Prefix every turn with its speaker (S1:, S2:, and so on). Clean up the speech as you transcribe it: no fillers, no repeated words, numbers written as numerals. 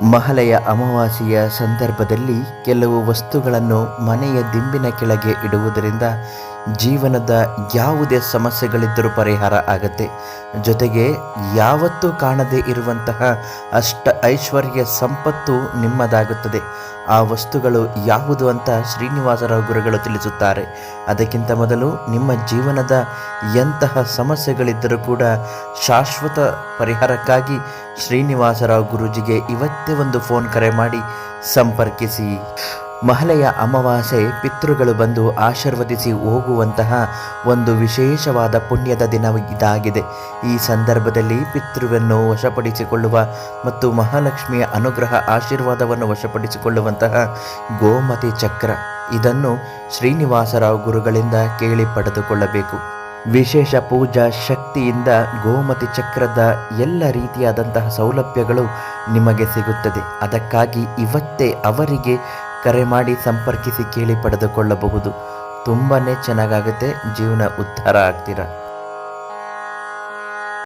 S1: ಮಹಲೆಯ ಅಮಾವಾಸ್ಯೆಯ ಸಂದರ್ಭದಲ್ಲಿ ಕೆಲವು ವಸ್ತುಗಳನ್ನು ಮನೆಯ ದಿಂಬಿನ ಕೆಳಗೆ ಇಡುವುದರಿಂದ ಜೀವನದ ಯಾವುದೇ ಸಮಸ್ಯೆಗಳಿದ್ದರೂ ಪರಿಹಾರ ಆಗತ್ತೆ. ಜೊತೆಗೆ ಯಾವತ್ತೂ ಕಾಣದೇ ಇರುವಂತಹ ಐಶ್ವರ್ಯ ಸಂಪತ್ತು ನಿಮ್ಮದಾಗುತ್ತದೆ. ಆ ವಸ್ತುಗಳು ಯಾವುದು ಅಂತ ಶ್ರೀನಿವಾಸರಾವ್ ಗುರುಗಳು ತಿಳಿಸುತ್ತಾರೆ. ಅದಕ್ಕಿಂತ ಮೊದಲು ನಿಮ್ಮ ಜೀವನದ ಎಂತಹ ಸಮಸ್ಯೆಗಳಿದ್ದರೂ ಕೂಡ ಶಾಶ್ವತ ಪರಿಹಾರಕ್ಕಾಗಿ ಶ್ರೀನಿವಾಸರಾವ್ ಗುರೂಜಿಗೆ ಇವತ್ತೇ ಒಂದು ಫೋನ್ ಕರೆ ಮಾಡಿ ಸಂಪರ್ಕಿಸಿ. ಮಹಲೆಯ ಅಮಾವಾಸ್ಯೆ ಪಿತೃಗಳು ಬಂದು ಆಶೀರ್ವದಿಸಿ ಹೋಗುವಂತಹ ಒಂದು ವಿಶೇಷವಾದ ಪುಣ್ಯದ ದಿನ ಇದಾಗಿದೆ. ಈ ಸಂದರ್ಭದಲ್ಲಿ ಪಿತೃವನ್ನು ವಶಪಡಿಸಿಕೊಳ್ಳುವ ಮತ್ತು ಮಹಾಲಕ್ಷ್ಮಿಯ ಅನುಗ್ರಹ ಆಶೀರ್ವಾದವನ್ನು ವಶಪಡಿಸಿಕೊಳ್ಳುವಂತಹ ಗೋಮತಿ ಚಕ್ರ, ಇದನ್ನು ಶ್ರೀನಿವಾಸರಾವ್ ಗುರುಗಳಿಂದ ಕೇಳಿ ಪಡೆದುಕೊಳ್ಳಬೇಕು. ವಿಶೇಷ ಪೂಜಾ ಶಕ್ತಿಯಿಂದ ಗೋಮತಿ ಚಕ್ರದ ಎಲ್ಲ ರೀತಿಯಾದಂತಹ ಸೌಲಭ್ಯಗಳು ನಿಮಗೆ ಸಿಗುತ್ತದೆ. ಅದಕ್ಕಾಗಿ ಇವತ್ತೇ ಅವರಿಗೆ ಕರೆ ಮಾಡಿ ಸಂಪರ್ಕಿಸಿ ಕೇಳಿ ಪಡೆದುಕೊಳ್ಳಬಹುದು. ತುಂಬಾ ಚೆನ್ನಾಗಾಗುತ್ತೆ, ಜೀವನ ಉದ್ಧಾರ ಆಗ್ತೀರಾ.